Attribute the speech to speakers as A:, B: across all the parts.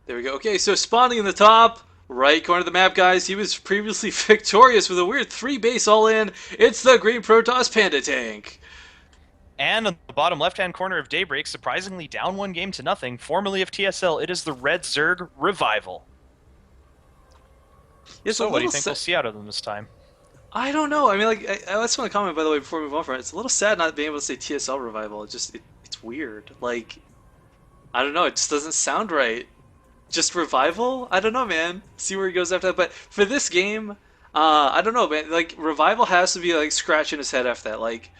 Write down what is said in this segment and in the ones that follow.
A: There we go. Okay, so spawning in the top right corner of the map, guys. He was previously victorious with a weird 3 base all-in. It's the Green Protoss Pandatank.
B: And on the bottom left-hand corner of Daybreak, surprisingly down 1 game to nothing, formerly of TSL, it is the Red Zerg Revival.
A: It's a
B: So what do you
A: little
B: think we'll see out of them this time?
A: I don't know. I mean, like, I just want to comment, by the way, before we move on from it. It's a little sad not being able to say TSL Revival. It's weird. Like, I don't know. It just doesn't sound right. Just Revival? I don't know, man. See where he goes after that. But for this game, I don't know, man. Like, Revival has to be, like, scratching his head after that. Like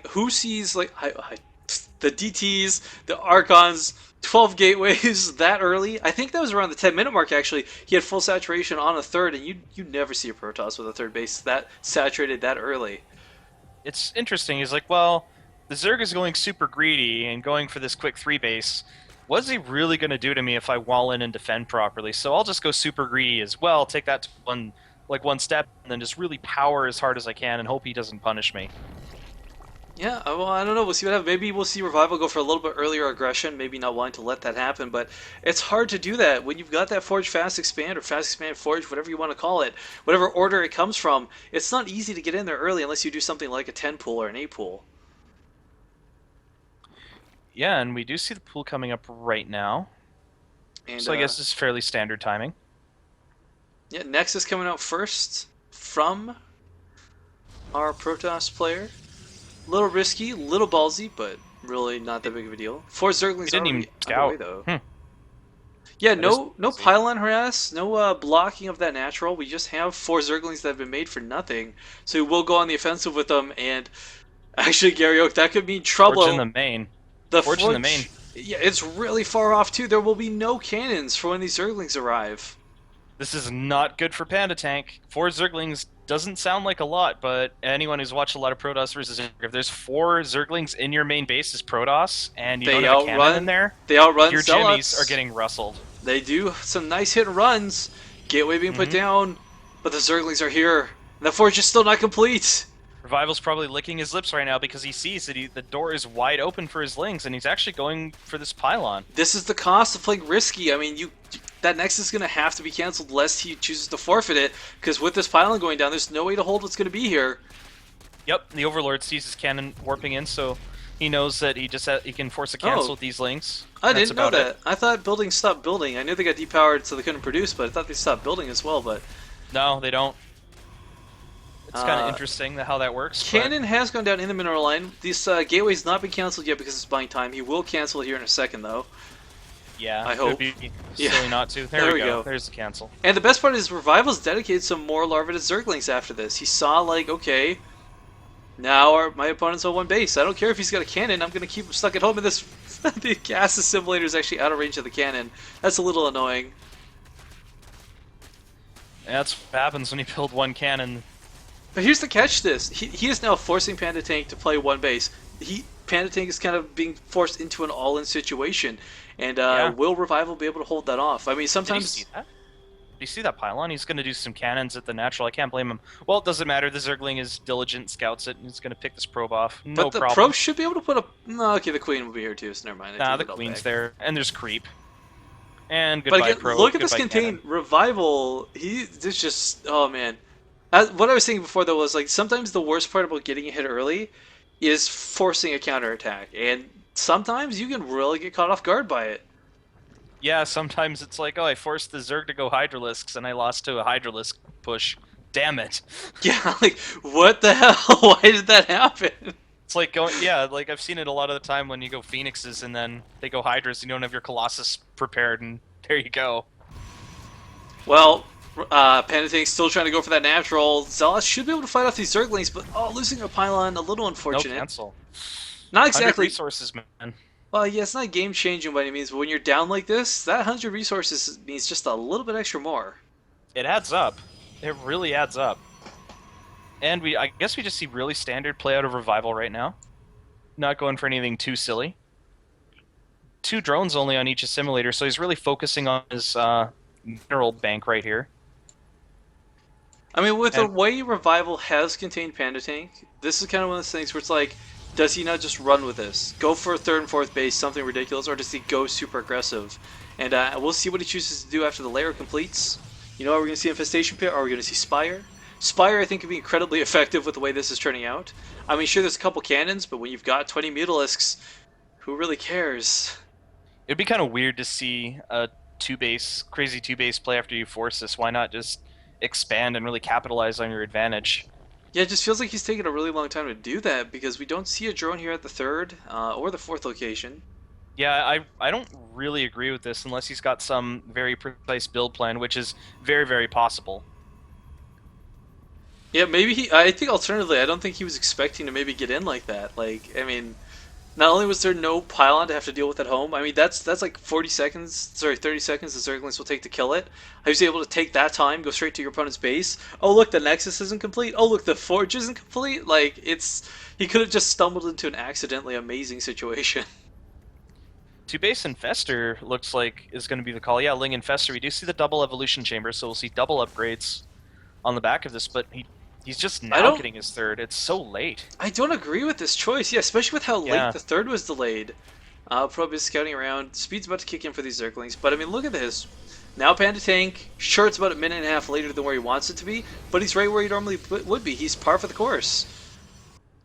A: who sees, like, the DTs, the Archons, 12 gateways that early? I think that was around the 10-minute mark, actually. He had full saturation on a third, and you never see a Protoss with a third base that saturated that early.
B: It's interesting. He's like, well, the Zerg is going super greedy and going for this quick 3 base. What's he really going to do to me if I wall in and defend properly? So I'll just go super greedy as well, take that to one step, and then just really power as hard as I can and hope he doesn't punish me.
A: Yeah, well, I don't know. We'll see what happens. Maybe we'll see Revival go for a little bit earlier aggression, maybe not wanting to let that happen, but it's hard to do that when you've got that Forge Fast Expand or Fast Expand Forge, whatever you want to call it, whatever order it comes from. It's not easy to get in there early unless you do something like a 10 pool or an 8 pool.
B: Yeah, and we do see the pool coming up right now.
A: And
B: So I guess it's fairly standard timing.
A: yeah, Nexus coming out first from our Protoss player. Little risky, little ballsy, but really not that big of a deal. 4
B: We
A: Zerglings
B: didn't
A: already
B: even
A: underway
B: scout.
A: though.
B: Hmm.
A: Yeah,
B: That is
A: no
B: crazy.
A: pylon harass, no blocking of that natural. We just have 4 Zerglings that have been made for nothing. So we'll go on the offensive with them, and actually, Gary Oak, that could mean
B: Forge in the
A: trouble.
B: main.
A: The
B: Forge in the main.
A: Forge, yeah, it's really far off too. There will be no cannons for when these Zerglings arrive.
B: This is not good for Pandatank. 4 Zerglings doesn't sound like a lot, but anyone who's watched a lot of Protoss versus Zerg, if there's 4 Zerglings in your main base as Protoss, and you don't
A: They
B: have a cannon in
A: outrun,
B: there,
A: they outrun
B: your jimmies are
A: Zealots.
B: getting rustled.
A: They do some nice hit and runs. Gateway being put
B: Hmm.
A: down, but the Zerglings are here. And the Forge is still not complete.
B: Revival's probably licking his lips right now because he sees that the door is wide open for his lings, and he's actually going for this pylon.
A: This is the cost of playing risky. I mean, that Nexus is going to have to be canceled lest he chooses to forfeit it, because with this pylon going down, there's no way to hold what's going to be here.
B: Yep, the Overlord sees his cannon warping in, so he knows that he can force a cancel
A: Oh,
B: with these lings.
A: I
B: That's
A: didn't know
B: about it.
A: that. I thought buildings stopped building. I knew they got depowered so they couldn't produce, but I thought they stopped building as well. But
B: No, they don't. It's kind of
A: uh,
B: interesting how that works. But
A: Cannon has gone down in the mineral line. This gateway's not been canceled yet because it's buying time. He will cancel it here in a second, though.
B: yeah,
A: I
B: it would
A: hope.
B: be
A: Yeah.
B: silly not to. There,
A: There
B: we
A: we
B: go.
A: go.
B: There's the cancel.
A: And the best part is Revival's dedicated some more Larvatus Zerglings after this. He saw, like, okay, now my opponent's on 1 base. I don't care if he's got a cannon. I'm going to keep him stuck at home. And this the gas assimilator is actually out of range of the cannon. That's a little annoying.
B: And that's what happens when you build one cannon.
A: But here's the catch: this he is now forcing Pandatank to play 1 base. Pandatank is kind of being forced into an all-in situation, and
B: Yeah.
A: will Revival be able to hold that off? I mean,
B: Did he see
A: sometimes.
B: that? Did you see that pylon? He's going to do some cannons at the natural. I can't blame him. Well, it doesn't matter. The Zergling is diligent, scouts it, and he's going to pick this probe off. No
A: But the
B: problem.
A: pro should be able to put a. No, okay, the queen will be here too, so never mind. I
B: Nah,
A: take
B: the
A: it all
B: queen's
A: back.
B: there, and there's creep. And
A: But
B: goodbye
A: again,
B: probe,
A: look at this
B: goodbye
A: contain
B: cannon.
A: Revival. It's just, oh man. What I was thinking before though was, like, sometimes the worst part about getting a hit early is forcing a counterattack, and sometimes you can really get caught off guard by it.
B: Yeah, sometimes it's like, oh, I forced the Zerg to go Hydralisks, and I lost to a Hydralisk push. Damn it.
A: Yeah, like, what the hell? Why did that happen?
B: It's like going, yeah, like I've seen it a lot of the time when you go Phoenixes and then they go Hydras and you don't have your Colossus prepared, and there you go.
A: Well, Panatank's still trying to go for that natural. Zealous should be able to fight off these Zerglings, but losing a pylon, a little
B: No
A: unfortunate.
B: cancel.
A: Not
B: 100
A: exactly.
B: resources, man.
A: Well, yeah, it's not game changing by any means, but when you're down like this, that 100 resources means just a little bit extra more.
B: It adds up. It really adds up. And I guess we just see really standard play out of Revival right now. Not going for anything too silly. 2 drones only on each assimilator, so he's really focusing on his mineral bank right here.
A: I mean, with the
B: And
A: way Revival has contained Pandatank, this is kind of one of those things where it's like, does he not just run with this? Go for a third and fourth base, something ridiculous, or does he go super aggressive? And we'll see what he chooses to do after the layer completes. You know, are we going to see Infestation Pit, or are we going to see Spire? Spire, I think, could be incredibly effective with the way this is turning out. I mean, sure, there's a couple cannons, but when you've got 20 Mutalisks, who really cares?
B: It'd be kind of weird to see a crazy two base play after you force this. Why not just expand and really capitalize on your advantage?
A: Yeah, it just feels like he's taking a really long time to do that because we don't see a drone here at the third or the fourth location.
B: Yeah, I don't really agree with this unless he's got some very precise build plan, which is very, very possible.
A: Yeah, maybe he. I think alternatively, I don't think he was expecting to maybe get in like that. Like, I mean, not only was there no pylon to have to deal with at home, I mean that's like 40 seconds, sorry, 30 seconds the Zerglings will take to kill it. I was able to take that time, go straight to your opponent's base. Oh look, the Nexus isn't complete. Oh look, the Forge isn't complete. Like he could have just stumbled into an accidentally amazing situation.
B: Two base Infestor looks like is going to be the call. Yeah, Ling Infestor. We do see the double evolution chamber, so we'll see double upgrades on the back of this, but he's just
A: I
B: now
A: don't
B: getting his third. It's so late.
A: I don't agree with this choice. Yeah, especially with how late
B: Yeah.
A: the third was delayed. Probe is scouting around. Speed's about to kick in for these Zerglings, but I mean, look at this. Now Pandatank, sure it's about a minute and a half later than where he wants it to be, but he's right where he normally would be. He's par for the course.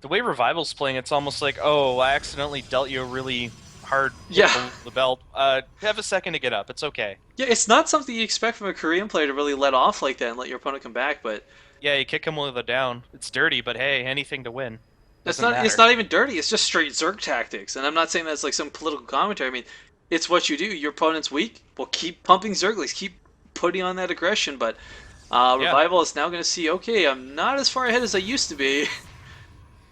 B: The way Revival's playing, it's almost like, oh, I accidentally dealt you a really hard hit
A: Yeah.
B: below the belt. Have a second to get up. It's okay.
A: Yeah, it's not something you expect from a Korean player to really let off like that and let your opponent come back, but
B: Yeah, you kick him with a down. It's dirty, but hey, anything to win.
A: it's
B: Doesn't
A: not it's
B: matter.
A: not even dirty. It's just straight Zerg tactics. And I'm not saying that's like some political commentary. I mean, it's what you do. Your opponent's weak. Well, keep pumping Zerglings. Keep putting on that aggression. But
B: Yeah.
A: Revival is now going to see, okay, I'm not as far ahead as I used to be.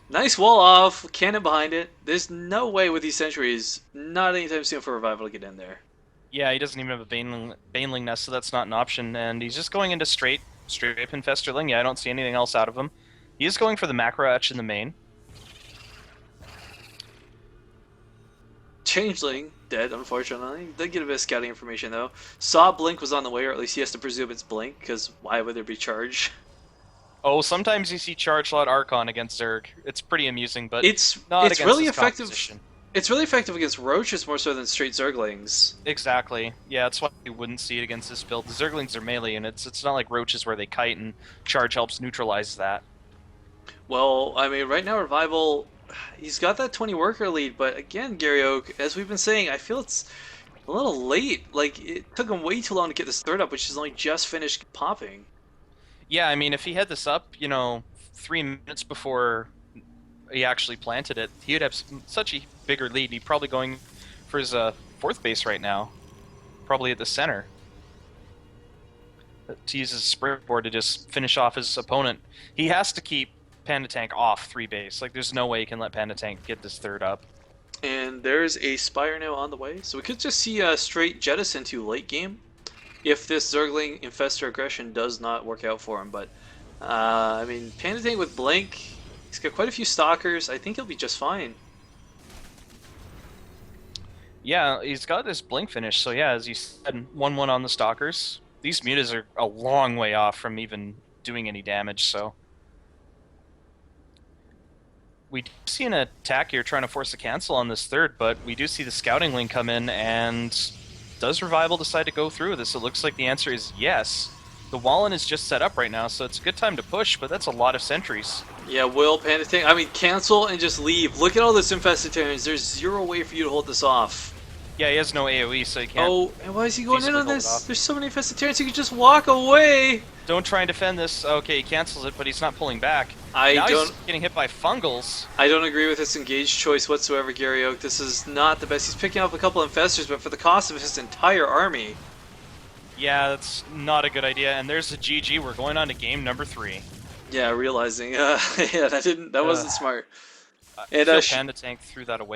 A: Nice wall off, cannon behind it. There's no way with these sentries, not anytime soon for Revival to get in there.
B: Yeah, he doesn't even have a Baneling nest, so that's not an option, and he's just going into straight up Infesterling. Yeah, I don't see anything else out of him. He is going for the macro etch in the main.
A: Changeling, dead, unfortunately. Did get a bit of scouting information, though. Saw Blink was on the way, or at least he has to presume it's Blink, because why would there be charge?
B: Oh, sometimes you see Charge Lot Archon against Zerg. It's pretty amusing, but
A: It's
B: not
A: it's
B: against
A: really
B: his
A: effective.
B: composition.
A: It's really effective against Roaches more so than straight Zerglings.
B: Exactly. Yeah, that's why you wouldn't see it against this build. The Zerglings are melee, and it's not like Roaches where they kite, and Charge helps neutralize that.
A: Well, I mean, right now Revival, he's got that 20 worker lead, but again, Gary Oak, as we've been saying, I feel it's a little late. Like, it took him way too long to get this third up, which is only just finished popping.
B: Yeah, I mean, if he had this up, 3 minutes before he actually planted it, he would have such a bigger lead. He'd probably going for his fourth base right now, probably at the center, to use his springboard to just finish off his opponent. He has to keep Pandatank off 3 base. Like, there's no way he can let Pandatank get this third up.
A: And there's a Spire now on the way, so we could just see a straight jettison to late game if this Zergling Infestor aggression does not work out for him. But, I mean, Pandatank with Blink, he's got quite a few Stalkers. I think he'll be just fine.
B: Yeah, he's got this blink finish, so yeah, as you said, 1-1 on the Stalkers. These mutas are a long way off from even doing any damage, so... We do see an attack here trying to force a cancel on this third, but we do see the scouting link come in, and does Revival decide to go through with this? It looks like the answer is yes. The Wallen is just set up right now, so it's a good time to push, but that's a lot of sentries.
A: Yeah, will Pandatank, I mean, cancel and just leave. Look at all this Infested Terrans. There's zero way for you to hold this off.
B: Yeah, he has no AoE, so he can't.
A: Oh, and why is he going in
B: feasibly
A: on
B: hold it
A: this?
B: off.
A: There's so many Infested Terrans, he could just walk away.
B: Don't try and defend this. Okay, he cancels it, but he's not pulling back.
A: I
B: Now
A: don't
B: he's getting hit by fungals.
A: I don't agree with this engaged choice whatsoever, Gary Oak. This is not the best. He's picking up a couple Infestors, but for the cost of his entire army.
B: Yeah, that's not a good idea. And there's a GG. We're going on to game number 3.
A: Yeah, realizing, yeah, that wasn't smart.
B: I
A: And
B: feel Pandatank threw that away.